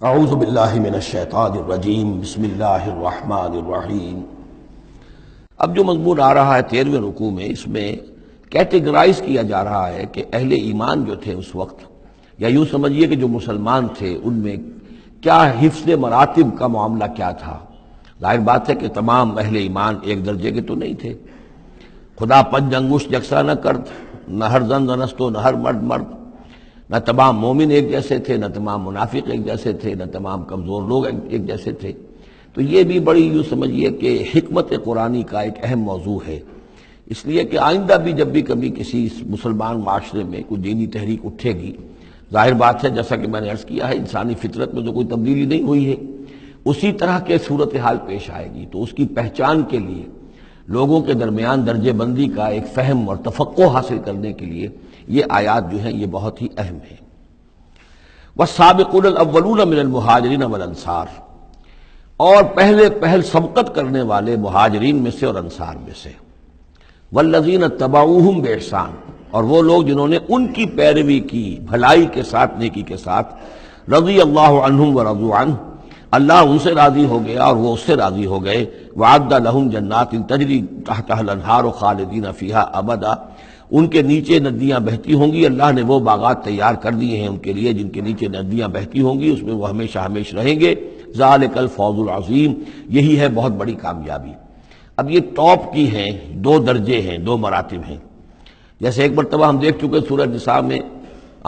اعوذ باللہ من الشیطان الرجیم بسم اللہ الرحمن الرحیم۔ اب جو مضمون آ رہا ہے 13ویں رکوع میں، اس میں کیٹیگرائز کیا جا رہا ہے کہ اہل ایمان جو تھے اس وقت، یا یوں سمجھیے کہ جو مسلمان تھے، ان میں کیا حفظ مراتب کا معاملہ کیا تھا۔ ظاہر بات ہے کہ تمام اہل ایمان ایک درجے کے تو نہیں تھے۔ خدا پنج انگشت یکساں نہ کرد، نہ ہر زن زنست و نہ ہر مرد مرد، نہ تمام مومن ایک جیسے تھے، نہ تمام منافق ایک جیسے تھے، نہ تمام کمزور لوگ ایک جیسے تھے۔ تو یہ بھی بڑی یوں سمجھیے کہ حکمت قرآنی کا ایک اہم موضوع ہے، اس لیے کہ آئندہ بھی جب بھی کبھی کسی مسلمان معاشرے میں کوئی دینی تحریک اٹھے گی، ظاہر بات ہے جیسا کہ میں نے عرض کیا ہے، انسانی فطرت میں تو کوئی تبدیلی نہیں ہوئی ہے، اسی طرح کے صورتحال پیش آئے گی، تو اس کی پہچان کے لیے لوگوں کے درمیان درجے بندی کا ایک فہم اور تفقع حاصل کرنے کے لیے یہ آیات جو ہیں یہ بہت ہی اہم ہیں۔ والسابقون الاولون من المہاجرین والانصار، اور پہل سبقت کرنے والے مہاجرین میں سے اور انصار میں سے، والذین اتبعوہم باحسان، اور وہ لوگ جنہوں نے ان کی پیروی کی بھلائی کے ساتھ، نیکی کے ساتھ، رضی اللہ عنہم ورضوا عنہ، اللہ ان سے راضی ہو گیا اور وہ اس سے راضی ہو گئے، وعد لہم جنات تجری تحتها الانہار خالدین فیہا ابدا، ان کے نیچے ندیاں بہتی ہوں گی، اللہ نے وہ باغات تیار کر دیے ہیں ان کے لیے جن کے نیچے ندیاں بہتی ہوں گی، اس میں وہ ہمیشہ ہمیشہ رہیں گے، ذالک الفوز العظیم، یہی ہے بہت بڑی کامیابی۔ اب یہ ٹاپ کی ہیں، دو درجے ہیں، دو مراتب ہیں۔ جیسے ایک مرتبہ ہم دیکھ چکے سورہ نساء میں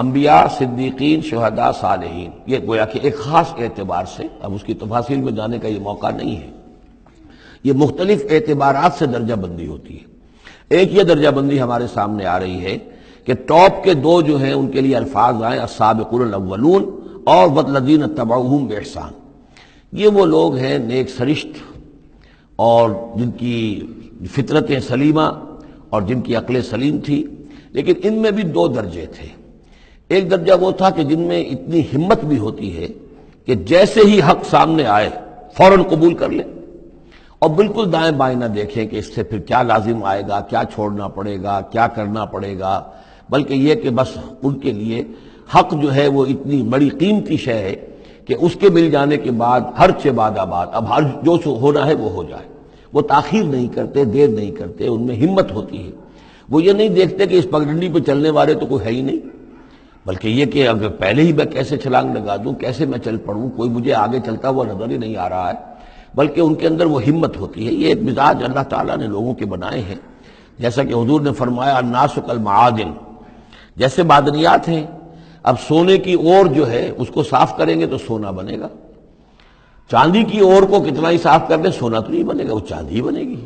انبیاء، صدیقین، شہداء، صالحین، یہ گویا کہ ایک خاص اعتبار سے، اب اس کی تفاصیل میں جانے کا یہ موقع نہیں ہے، یہ مختلف اعتبارات سے درجہ بندی ہوتی ہے۔ ایک یہ درجہ بندی ہمارے سامنے آ رہی ہے کہ ٹاپ کے دو جو ہیں ان کے لیے الفاظ آئیں السابقون الاولون اور والذین اتبعوہم باحسان، یہ وہ لوگ ہیں نیک سرشت اور جن کی فطرتیں سلیمہ اور جن کی عقل سلیم تھی، لیکن ان میں بھی دو درجے تھے۔ ایک درجہ وہ تھا کہ جن میں اتنی ہمت بھی ہوتی ہے کہ جیسے ہی حق سامنے آئے فوراً قبول کر لیں اور بالکل دائیں بائیں نہ دیکھیں کہ اس سے پھر کیا لازم آئے گا، کیا چھوڑنا پڑے گا، کیا کرنا پڑے گا، بلکہ یہ کہ بس ان کے لیے حق جو ہے وہ اتنی بڑی قیمتی شے ہے کہ اس کے مل جانے کے بعد ہر چہ بعد آباد، اب ہر جو ہونا ہے وہ ہو جائے، وہ تاخیر نہیں کرتے، دیر نہیں کرتے، ان میں ہمت ہوتی ہے۔ وہ یہ نہیں دیکھتے کہ اس پگڈنڈی پہ چلنے والے تو کوئی ہے ہی نہیں، بلکہ یہ کہ اگر پہلے ہی میں کیسے چھلانگ لگا دوں، کیسے میں چل پڑوں، کوئی مجھے آگے چلتا ہوا نظر ہی نہیں آ رہا ہے، بلکہ ان کے اندر وہ ہمت ہوتی ہے۔ یہ ایک مزاج اللہ تعالیٰ نے لوگوں کے بنائے ہیں، جیسا کہ حضور نے فرمایا الناس کالمعادن، جیسے معدنیات ہیں۔ اب سونے کی اور جو ہے اس کو صاف کریں گے تو سونا بنے گا، چاندی کی اور کو کتنا ہی صاف کر لیں سونا تو نہیں بنے گا، وہ چاندی ہی بنے گی۔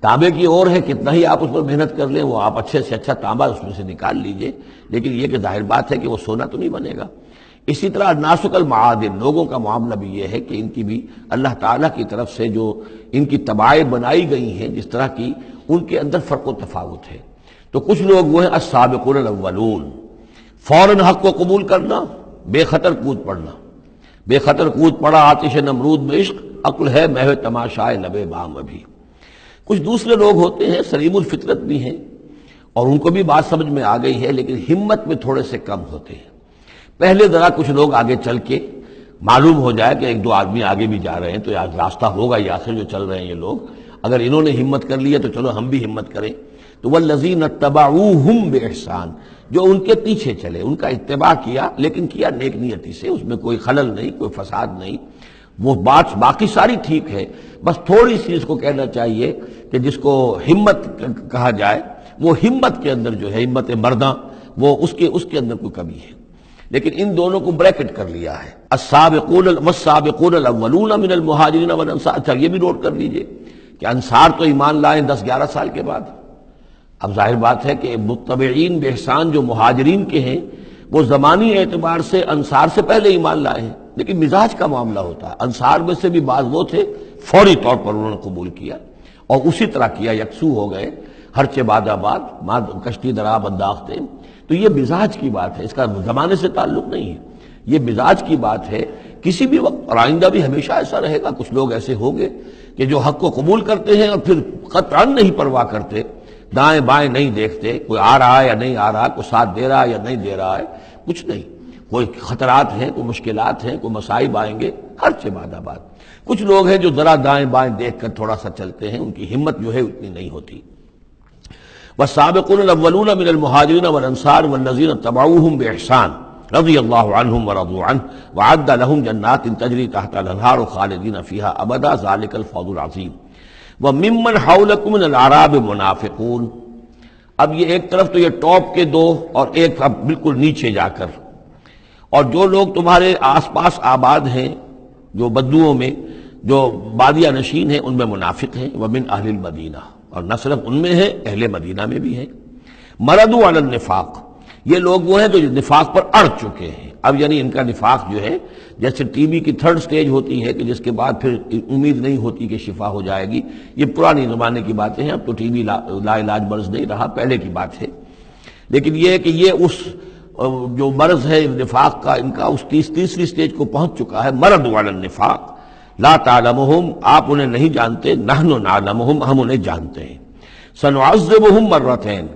تانبے کی اور ہے، کتنا ہی آپ اس پر محنت کر لیں وہ آپ اچھے سے اچھا تانبا اس میں سے نکال لیجئے، لیکن یہ کہ ظاہر بات ہے کہ وہ سونا تو نہیں بنے گا۔ اسی طرح الناس کالمعادن، لوگوں کا معاملہ بھی یہ ہے کہ ان کی بھی اللہ تعالیٰ کی طرف سے جو ان کی طباعیں بنائی گئی ہیں جس طرح کی، ان کے اندر فرق و تفاوت ہے۔ تو کچھ لوگ وہ ہیں السابقون الاولون، فوراً حق کو قبول کرنا، بے خطر کود پڑنا، بے خطر کود پڑا آتش نمرود میں عشق، عقل ہے محو تماشائے لبے بام ابھی۔ کچھ دوسرے لوگ ہوتے ہیں سلیم الفطرت بھی ہیں اور ان کو بھی بات سمجھ میں آ گئی ہے، لیکن ہمت میں تھوڑے سے کم ہوتے ہیں۔ پہلے ذرا کچھ لوگ آگے چل کے معلوم ہو جائے کہ ایک دو آدمی آگے بھی جا رہے ہیں تو یار راستہ ہوگا یہ آخر جو چل رہے ہیں یہ لوگ، اگر انہوں نے ہمت کر لی ہے تو چلو ہم بھی ہمت کریں۔ تو والذین اتبعوہم باحسان، جو ان کے پیچھے چلے، ان کا اتباع کیا، لیکن کیا نیک نیتی سے، اس میں کوئی خلل نہیں، کوئی فساد نہیں، وہ بات باقی ساری ٹھیک ہے، بس تھوڑی سی اس کو کہنا چاہیے کہ جس کو ہمت کہا جائے، وہ ہمت کے اندر جو ہے ہمت مرداں، وہ اس کے اندر کوئی کمی ہے۔ لیکن ان دونوں کو بریکٹ کر لیا ہے، السابقون والسابقون الاولون من المہاجرین والانصار۔ اچھا یہ بھی نوٹ کر لیجئے کہ انصار تو ایمان لائیں 10-11 سال کے بعد۔ اب ظاہر بات ہے کہ متبعین باحسان جو مہاجرین کے ہیں وہ زمانی اعتبار سے انصار سے پہلے ایمان لائے ہیں، لیکن مزاج کا معاملہ ہوتا ہے، انصار میں سے بھی بعض وہ تھے فوری طور پر انہوں نے قبول کیا اور اسی طرح کیا، یکسو ہو گئے، ہر چہ بعد آباد ماں کشتی درآب انداختے۔ تو یہ مزاج کی بات ہے، اس کا زمانے سے تعلق نہیں ہے، یہ مزاج کی بات ہے۔ کسی بھی وقت اور آئندہ بھی ہمیشہ ایسا رہے گا، کچھ لوگ ایسے ہوں گے کہ جو حق کو قبول کرتے ہیں اور پھر قطعاً نہیں پرواہ کرتے، دائیں بائیں نہیں دیکھتے، کوئی آ رہا ہے یا نہیں آ رہا، کوئی ساتھ دے رہا ہے یا نہیں دے رہا ہے، کچھ نہیں، کوئی خطرات ہیں، کوئی مشکلات ہیں، کوئی مصائب آئیں گے، ہر سے بعد آباد۔ کچھ لوگ ہیں جو ذرا دائیں بائیں دیکھ کر تھوڑا سا چلتے ہیں، ان کی ہمت جو ہے اتنی نہیں ہوتی۔ والسابقون الاولون من المہاجرین والانصار والذین اتبعوهم بإحسان رضی اللہ عنہم ورضوا عنہ وعد لهم جنات تجری تحت الانہار خالدین فیہا ابدا ذلک الفوز العظیم۔ وممن حولکم من الاعراب منافقون، اب یہ ایک طرف تو یہ ٹاپ کے دو اور ایک اب بالکل نیچے جا کر، اور جو لوگ تمہارے آس پاس آباد ہیں جو بدوؤں میں، جو بادیہ نشین ہیں، ان میں منافق ہیں۔ ومن اہل المدینہ، اور نہ صرف ان میں ہے، اہل مدینہ میں بھی ہیں۔ مردوا علی النفاق، یہ لوگ وہ ہیں جو نفاق پر اڑ چکے ہیں۔ اب یعنی ان کا نفاق جو ہے جیسے ٹی بی کی تھرڈ سٹیج ہوتی ہے کہ جس کے بعد پھر امید نہیں ہوتی کہ شفا ہو جائے گی، یہ پرانی زمانے کی باتیں ہیں، اب تو ٹی بی لا علاج مرض نہیں رہا، پہلے کی بات ہے۔ لیکن یہ ہے کہ یہ اس جو مرض ہے نفاق کا، ان کا اس تیسری سٹیج کو پہنچ چکا ہے۔ مرض علی النفاق لا تعلمہم، آپ انہیں نہیں جانتے، نحن نعلمہم، ہم انہیں جانتے ہیں۔ سنعذبہم مرتین،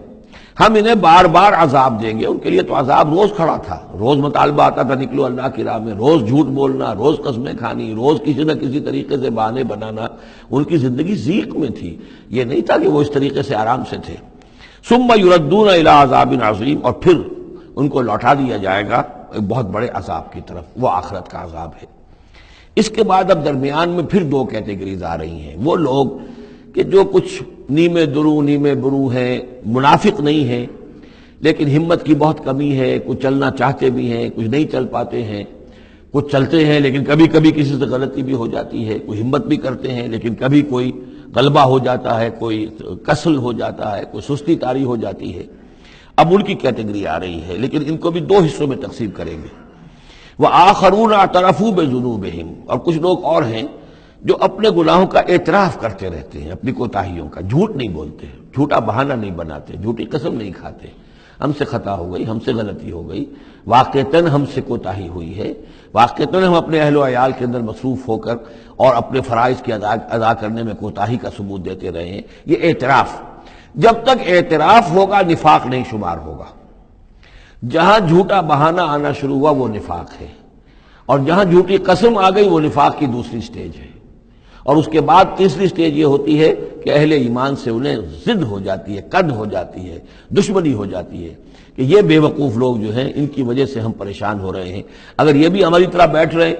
ہم انہیں بار بار عذاب دیں گے۔ ان کے لیے تو عذاب روز کھڑا تھا، روز مطالبہ آتا تھا نکلو اللہ کی راہ میں، روز جھوٹ بولنا، روز قسمیں کھانی، روز کسی نہ کسی طریقے سے بہانے بنانا، ان کی زندگی ضیق میں تھی، یہ نہیں تھا کہ وہ اس طریقے سے آرام سے تھے۔ ثم یردون الی عذاب عظیم، اور پھر ان کو لوٹا دیا جائے گا ایک بہت بڑے عذاب کی طرف، وہ آخرت کا عذاب ہے۔ اس کے بعد اب درمیان میں پھر دو کیٹیگریز آ رہی ہیں، وہ لوگ کہ جو کچھ نیمے درو نیمے برو ہیں، منافق نہیں ہیں لیکن ہمت کی بہت کمی ہے، کچھ چلنا چاہتے بھی ہیں، کچھ نہیں چل پاتے ہیں، کچھ چلتے ہیں لیکن کبھی کبھی کسی سے غلطی بھی ہو جاتی ہے، کوئی ہمت بھی کرتے ہیں لیکن کبھی کوئی غلبہ ہو جاتا ہے، کوئی کسل ہو جاتا ہے، کوئی سستی طاری ہو جاتی ہے۔ اب ان کی کیٹیگری آ رہی ہے، لیکن ان کو بھی دو حصوں میں تقسیم کریں گے۔ وآخرون اعترفوا بذنوبہم، اور کچھ لوگ اور ہیں جو اپنے گناہوں کا اعتراف کرتے رہتے ہیں، اپنی کوتاہیوں کا، جھوٹ نہیں بولتے، جھوٹا بہانہ نہیں بناتے، جھوٹی قسم نہیں کھاتے، ہم سے خطا ہو گئی، ہم سے غلطی ہو گئی، واقعتاً ہم سے کوتاہی ہوئی ہے، واقعتاً ہم اپنے اہل و عیال کے اندر مصروف ہو کر اور اپنے فرائض کی ادا کرنے میں کوتاہی کا ثبوت دیتے رہے ہیں۔ یہ اعتراف، جب تک اعتراف ہوگا نفاق نہیں شمار ہوگا۔ جہاں جھوٹا بہانہ آنا شروع ہوا وہ نفاق ہے، اور جہاں جھوٹی قسم آ گئی وہ نفاق کی دوسری سٹیج ہے۔ اور اس کے بعد تیسری سٹیج یہ ہوتی ہے کہ اہل ایمان سے انہیں ضد ہو جاتی ہے، قد ہو جاتی ہے، دشمنی ہو جاتی ہے کہ یہ بے وقوف لوگ جو ہیں ان کی وجہ سے ہم پریشان ہو رہے ہیں، اگر یہ بھی ہماری طرح بیٹھ رہے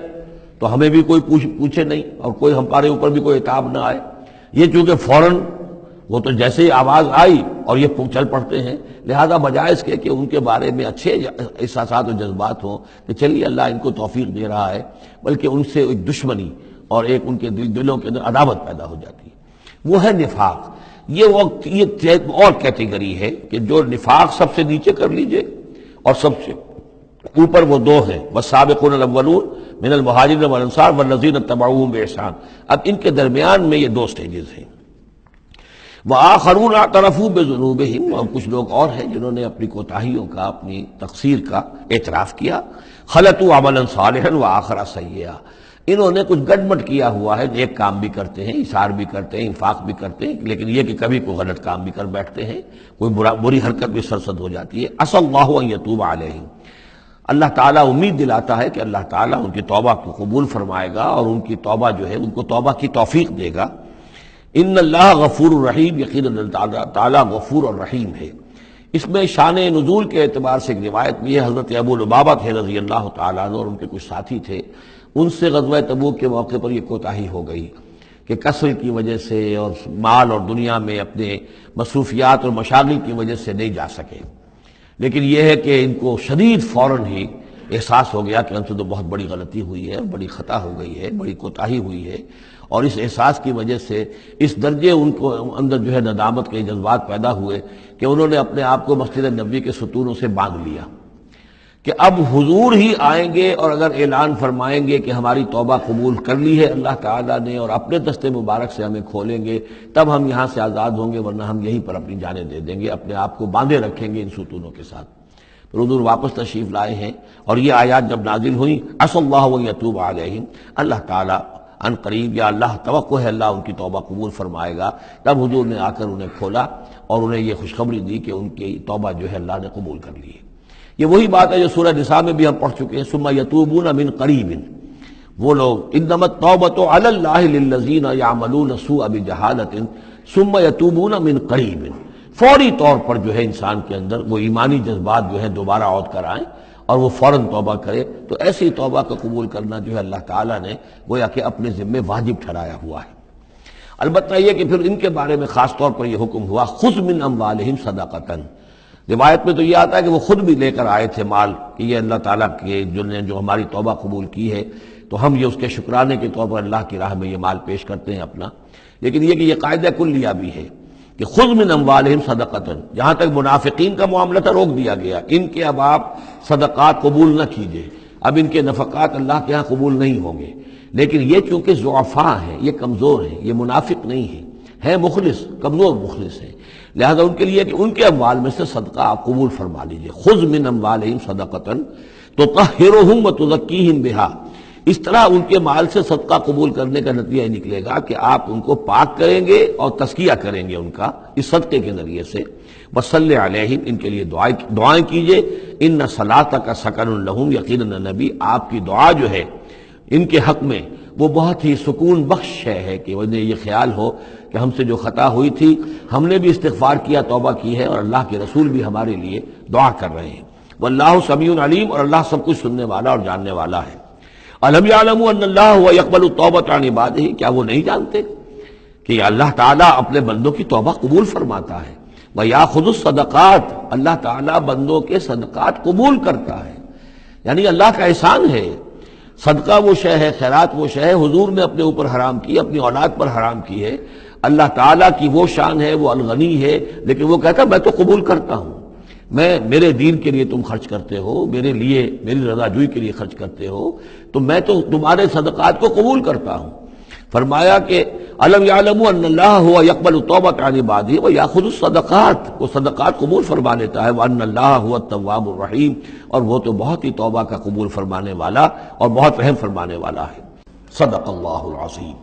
تو ہمیں بھی کوئی پوچھے نہیں اور کوئی ہمارے اوپر بھی کوئی عتاب نہ آئے۔ یہ چونکہ فوراً وہ تو جیسے ہی آواز آئی اور یہ چل پڑتے ہیں، لہذا بجائے اس کے کہ ان کے بارے میں اچھے احساسات و جذبات ہوں کہ چلیے اللہ ان کو توفیق دے رہا ہے، بلکہ ان سے ایک دشمنی اور ایک ان کے دلوں کے اندر عداوت پیدا ہو جاتی ہے، وہ ہے نفاق۔ یہ اور کیٹیگری ہے کہ جو نفاق سب سے نیچے کر لیجئے اور سب سے اوپر وہ دو ہیں، والسابقون الاولون من المہاجرین والانصار والذین اتبعوهم بإحسان۔ اب ان کے درمیان میں یہ دو سٹیجز ہیں۔ وآخرون اعترفوا بذنوبہم، اور کچھ لوگ اور ہیں جنہوں نے اپنی کوتاہیوں کا، اپنی تقصیر کا اعتراف کیا۔ خلطوا عملا صالحا وآخر سیئا، انہوں نے کچھ گڈمٹ کیا ہوا ہے، نیک کام بھی کرتے ہیں، اثار بھی کرتے ہیں، انفاق بھی کرتے ہیں، لیکن یہ کہ کبھی کوئی غلط کام بھی کر بیٹھتے ہیں، کوئی بری حرکت بھی سرزد ہو جاتی ہے۔ عسى اللہ ان یتوب علیہم، اللہ تعالیٰ امید دلاتا ہے کہ اللہ تعالیٰ ان کی توبہ کو قبول فرمائے گا اور ان کی توبہ جو ہے ان کو توبہ کی توفیق دے گا۔ ان اللہ غفور الرحیم، یقیناً اللہ تعالیٰ غفور اور رحیم ہے۔ اس میں شان نزول کے اعتبار سے ایک روایت بھی ہے، حضرت ابو لبابہ تھے رضی اللہ تعالیٰ عنہ اور ان کے کچھ ساتھی تھے، ان سے غزوہ تبوک کے موقع پر یہ کوتاہی ہو گئی کہ کسل کی وجہ سے اور مال اور دنیا میں اپنے مصروفیات اور مشاغل کی وجہ سے نہیں جا سکے، لیکن یہ ہے کہ ان کو شدید فوراً ہی احساس ہو گیا کہ ہم سے تو بہت بڑی غلطی ہوئی ہے، بڑی خطا ہو گئی ہے، بڑی کوتاہی ہوئی ہے، اور اس احساس کی وجہ سے اس درجے ان کو اندر جو ہے ندامت کے جذبات پیدا ہوئے کہ انہوں نے اپنے آپ کو مسجد نبوی کے ستونوں سے باندھ لیا کہ اب حضور ہی آئیں گے اور اگر اعلان فرمائیں گے کہ ہماری توبہ قبول کر لی ہے اللہ تعالیٰ نے اور اپنے دست مبارک سے ہمیں کھولیں گے، تب ہم یہاں سے آزاد ہوں گے، ورنہ ہم یہیں پر اپنی جانیں دے دیں گے، اپنے آپ کو باندھے رکھیں گے ان ستونوں کے ساتھ۔ پھر حضور واپس تشریف لائے ہیں اور یہ آیات جب نازل ہوئیں، عسى اللہ ان یتوب علیہم، اللہ تعالیٰ ان قریب، یا اللہ توقع ہے اللہ ان کی توبہ قبول فرمائے گا، تب حضور نے آ کر انہیں کھولا اور انہیں یہ خوشخبری دی کہ ان کی توبہ جو ہے اللہ نے قبول کر لی ہے۔ یہ وہی بات ہے جو سورہ نساء میں بھی ہم پڑھ چکے ہیں، ثم یتوبون من قریب، وہ لوگ انما التوبۃ علی اللہ للذین یعملون السوء بجہالۃ ثم یتوبون من قریب، فوری طور پر جو ہے انسان کے اندر وہ ایمانی جذبات جو ہے دوبارہ عود کر آئیں اور وہ فوراً توبہ کرے، تو ایسی توبہ کا قبول کرنا جو ہے اللہ تعالیٰ نے گویا کہ اپنے ذمے واجب ٹھہرایا ہوا ہے۔ البتہ یہ کہ پھر ان کے بارے میں خاص طور پر یہ حکم ہوا خذ من اموالہم صدقۃ، روایت میں تو یہ آتا ہے کہ وہ خود بھی لے کر آئے تھے مال کہ یہ اللہ تعالیٰ کے جو ہماری توبہ قبول کی ہے تو ہم یہ اس کے شکرانے کے طور پر اللہ کی راہ میں یہ مال پیش کرتے ہیں اپنا، لیکن یہ کہ یہ قاعدہ کلیہ بھی ہے کہ خذ من اموالہم صدقۃ، جہاں تک منافقین کا معاملہ تھا روک دیا گیا، ان کے اب آپ صدقات قبول نہ کیجئے، اب ان کے نفقات اللہ کے ہاں قبول نہیں ہوں گے، لیکن یہ چونکہ ضعفاء ہیں، یہ کمزور ہیں، یہ منافق نہیں ہیں مخلص، کمزور مخلص ہیں، لہذا ان کے لیے کہ ان کے اموال میں سے صدقہ آپ قبول فرما لیجئے، خذ من اموالہم صدقۃ تطہرہم وتزکیہم بہا، اس طرح ان کے مال سے صدقہ قبول کرنے کا نتیجہ یہ نکلے گا کہ آپ ان کو پاک کریں گے اور تزکیہ کریں گے ان کا اس صدقے کے ذریعے سے، وصلی علیہم، ان کے لیے دعائیں کیجئے، ان صلاتک سکن لہم، یقیناً نبی آپ کی دعا جو ہے ان کے حق میں وہ بہت ہی سکون بخش ہے کہ انہیں یہ خیال ہو کہ ہم سے جو خطا ہوئی تھی ہم نے بھی استغفار کیا، توبہ کی ہے، اور اللہ کے رسول بھی ہمارے لیے دعا کر رہے ہیں، واللہ سمیع علیم، اور اللہ سب کچھ سننے والا اور جاننے والا ہے۔ الم یعلموا ان اللہ هو یقبل التوبۃ عن عبادہ، کیا وہ نہیں جانتے کہ اللہ تعالیٰ اپنے بندوں کی توبہ قبول فرماتا ہے، ویاخذ الصدقات، اللہ تعالیٰ بندوں کے صدقات قبول کرتا ہے، یعنی اللہ کا احسان ہے۔ صدقہ وہ شے ہے، خیرات وہ شے ہے حضور نے اپنے اوپر حرام کی، اپنی اولاد پر حرام کی ہے، اللہ تعالیٰ کی وہ شان ہے، وہ الغنی ہے، لیکن وہ کہتا میں تو قبول کرتا ہوں، میرے دین کے لیے تم خرچ کرتے ہو، میرے لیے میری رضا جوئی کے لیے خرچ کرتے ہو، تو میں تو تمہارے صدقات کو قبول کرتا ہوں۔ فرمایا کہ الم یعلموا ان اللہ هو یقبل التوبۃ عن عبادہ ویاخذ الصدقات، وہ صدقات قبول فرما لیتا ہے، وان اللہ هو التواب الرحیم، اور وہ تو بہت ہی توبہ کا قبول فرمانے والا اور بہت رحم فرمانے والا ہے۔ صدق اللہ العظیم۔